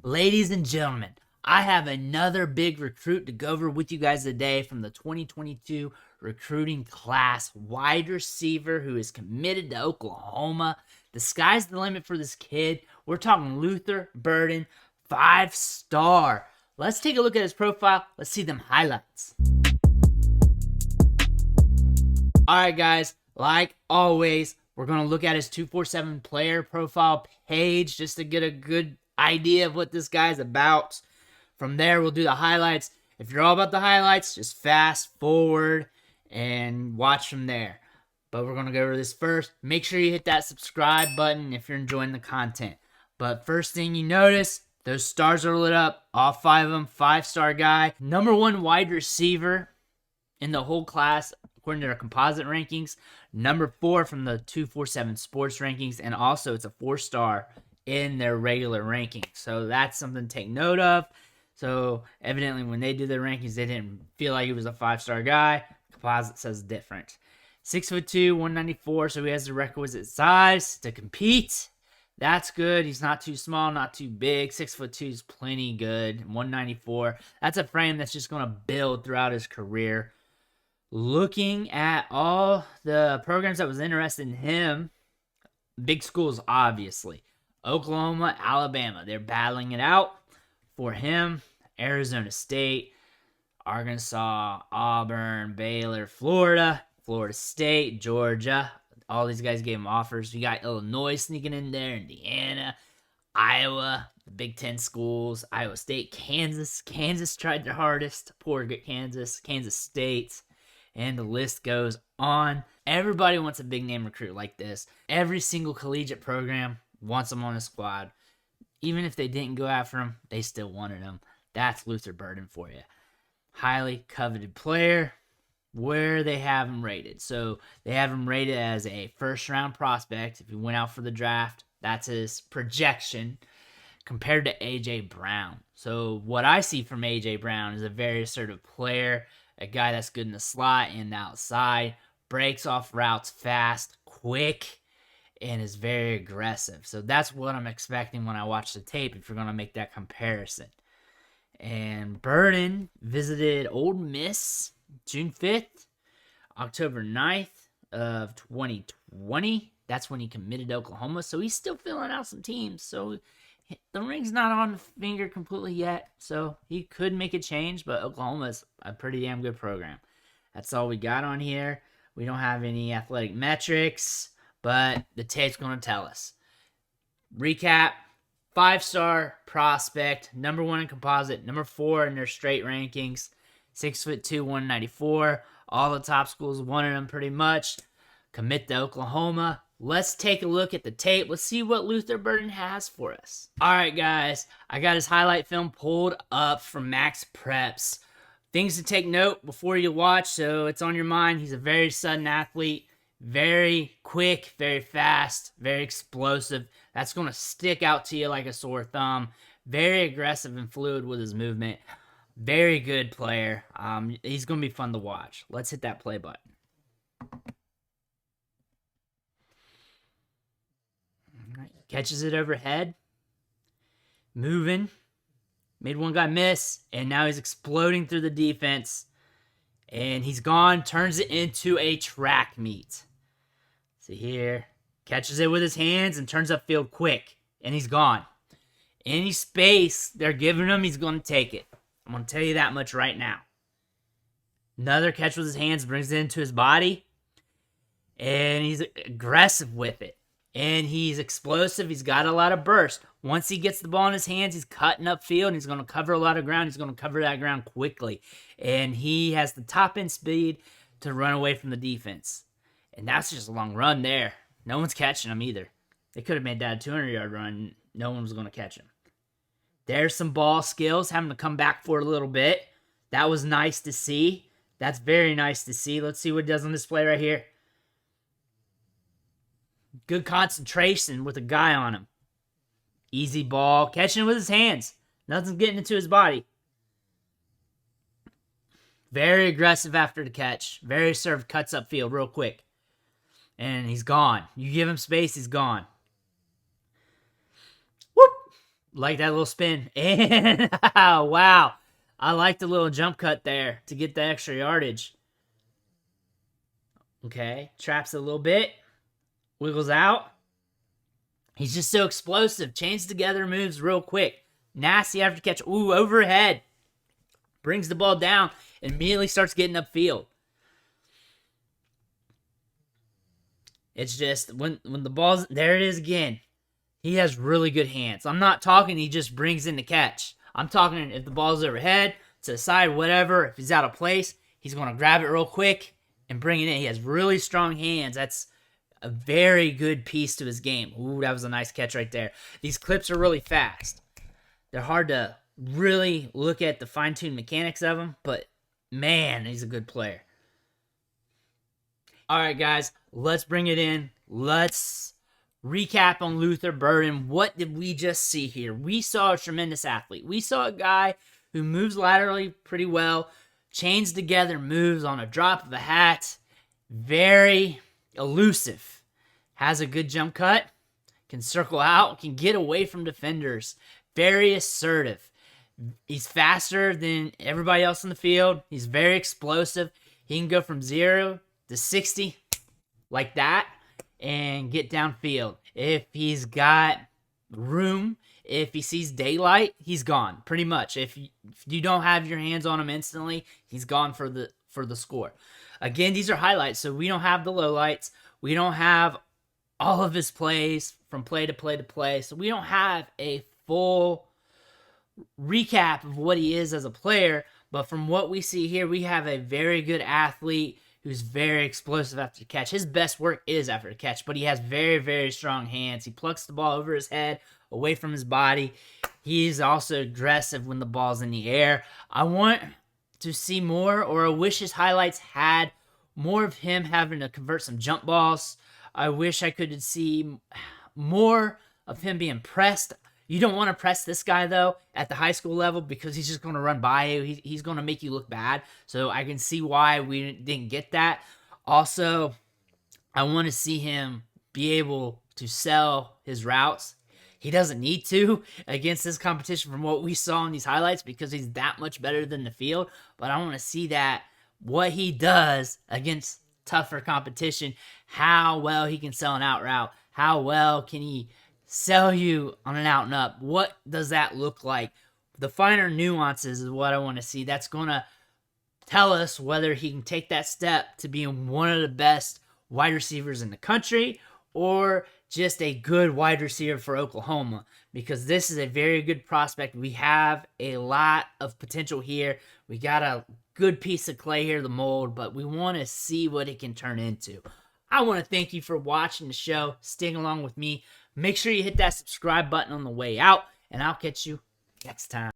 Ladies and gentlemen, I have another big recruit to go over with you guys today from the 2022 recruiting class. Wide receiver who is committed to Oklahoma. The sky's the limit for this kid. We're talking Luther Burden, 5-star. Let's take a look at his profile. Let's see them highlights. Alright guys, like always, we're going to look at his 247 player profile page just to get a good idea of what this guy's about. From there, we'll do the highlights. If you're all about the highlights, just fast forward and watch from there. But we're going to go over this first. Make sure you hit that subscribe button if you're enjoying the content. But first thing you notice, those stars are lit up. All 5 of them, 5-star guy. Number 1 wide receiver in the whole class, according to their composite rankings. Number 4 from the 247 sports rankings. And also, it's a 4-star in their regular rankings. So that's something to take note of. So evidently when they did their rankings, they didn't feel like he was a 5-star guy. Composite says different. 6'2", 194, so he has the requisite size to compete. That's good. He's not too small, not too big. 6'2" is plenty good. 194. That's a frame that's just going to build throughout his career. Looking at all the programs that was interested in him, big schools obviously. Oklahoma, Alabama, they're battling it out for him. Arizona State, Arkansas, Auburn, Baylor, Florida State, Georgia. All these guys gave him offers. You got Illinois sneaking in there, Indiana, Iowa, the Big Ten schools, Iowa State, Kansas. Kansas tried their hardest. Poor Kansas, Kansas State, and the list goes on. Everybody wants a big name recruit like this. Every single collegiate program wants him on the squad. Even if they didn't go after him, they still wanted him. That's Luther Burden for you. Highly coveted player. Where they have him rated. So they have him rated as a first-round prospect. If he went out for the draft, that's his projection compared to A.J. Brown. So what I see from A.J. Brown is a very assertive player, a guy that's good in the slot and the outside, breaks off routes fast, quick, and is very aggressive. So that's what I'm expecting when I watch the tape if you're going to make that comparison. And Burden visited Ole Miss June 5th, October 9th of 2020. That's when he committed to Oklahoma. So he's still filling out some teams. So the ring's not on the finger completely yet. So he could make a change, but Oklahoma's a pretty damn good program. That's all we got on here. We don't have any athletic metrics, but the tape's going to tell us. Recap, 5-star prospect, number 1 in composite, number 4 in their straight rankings, 6'2", 194. All the top schools wanted him pretty much. Commit to Oklahoma. Let's take a look at the tape. Let's see what Luther Burden has for us. All right, guys. I got his highlight film pulled up from Max Preps. Things to take note before you watch, so it's on your mind. He's a very sudden athlete. Very quick, very fast, very explosive. That's going to stick out to you like a sore thumb. Very aggressive and fluid with his movement. Very good player. He's going to be fun to watch. Let's hit that play button. All right. Catches it overhead. Moving. Made one guy miss. And now he's exploding through the defense. And he's gone. Turns it into a track meet. See here. Catches it with his hands and turns upfield quick. And he's gone. Any space they're giving him, he's going to take it. I'm going to tell you that much right now. Another catch with his hands, brings it into his body. And he's aggressive with it. And he's explosive. He's got a lot of burst. Once he gets the ball in his hands, he's cutting upfield. And he's going to cover a lot of ground. He's going to cover that ground quickly. And he has the top end speed to run away from the defense. And that's just a long run there. No one's catching him either. They could have made that a 200-yard run. No one was going to catch him. There's some ball skills, having to come back for a little bit. That was nice to see. That's very nice to see. Let's see what it does on display right here. Good concentration with a guy on him. Easy ball. Catching it with his hands. Nothing's getting into his body. Very aggressive after the catch. Very assertive. Cuts upfield real quick. And he's gone. You give him space, he's gone. Whoop! Like that little spin. And wow. I like the little jump cut there to get the extra yardage. Okay. Traps a little bit. Wiggles out. He's just so explosive. Chains together moves real quick. Nasty after catch. Ooh, overhead. Brings the ball down. Immediately starts getting upfield. It's just when the ball's there, it is again. He has really good hands. I'm not talking he just brings in the catch. I'm talking if the ball's overhead, to the side, whatever. If he's out of place, he's going to grab it real quick and bring it in. He has really strong hands. That's a very good piece to his game. Ooh, that was a nice catch right there. These clips are really fast. They're hard to really look at the fine-tuned mechanics of them, but man, he's a good player. All right, guys, let's bring it in. Let's recap on Luther Burden. What did we just see here? We saw a tremendous athlete. We saw a guy who moves laterally pretty well, chains together moves on a drop of a hat, very elusive, has a good jump cut, can circle out, can get away from defenders, very assertive. He's faster than everybody else in the field. He's very explosive. He can go from 0 to 60 like that and get downfield. If he's got room, if he sees daylight, he's gone pretty much. If you don't have your hands on him instantly, he's gone for the score. Again, these are highlights, so we don't have the lowlights. We don't have all of his plays from play to play to play, so we don't have a full recap of what he is as a player. But from what we see here, we have a very good athlete who's very explosive after the catch. His best work is after the catch, but he has very, very strong hands. He plucks the ball over his head, away from his body. He's also aggressive when the ball's in the air. I want to see more, or I wish his highlights had more of him having to convert some jump balls. I wish I could see more of him being pressed. You don't want to press this guy, though, at the high school level because he's just going to run by you. He's going to make you look bad. So I can see why we didn't get that. Also, I want to see him be able to sell his routes. He doesn't need to against this competition from what we saw in these highlights because he's that much better than the field. But I want to see that, what he does against tougher competition, how well he can sell an out route, how well can he sell you on an out and up. What does that look like? The finer nuances is what I want to see. That's going to tell us whether he can take that step to being one of the best wide receivers in the country or just a good wide receiver for Oklahoma, because this is a very good prospect. We have a lot of potential here. We got a good piece of clay here, the mold, but we want to see what it can turn into. I want to thank you for watching the show, sticking along with me. Make sure you hit that subscribe button on the way out, and I'll catch you next time.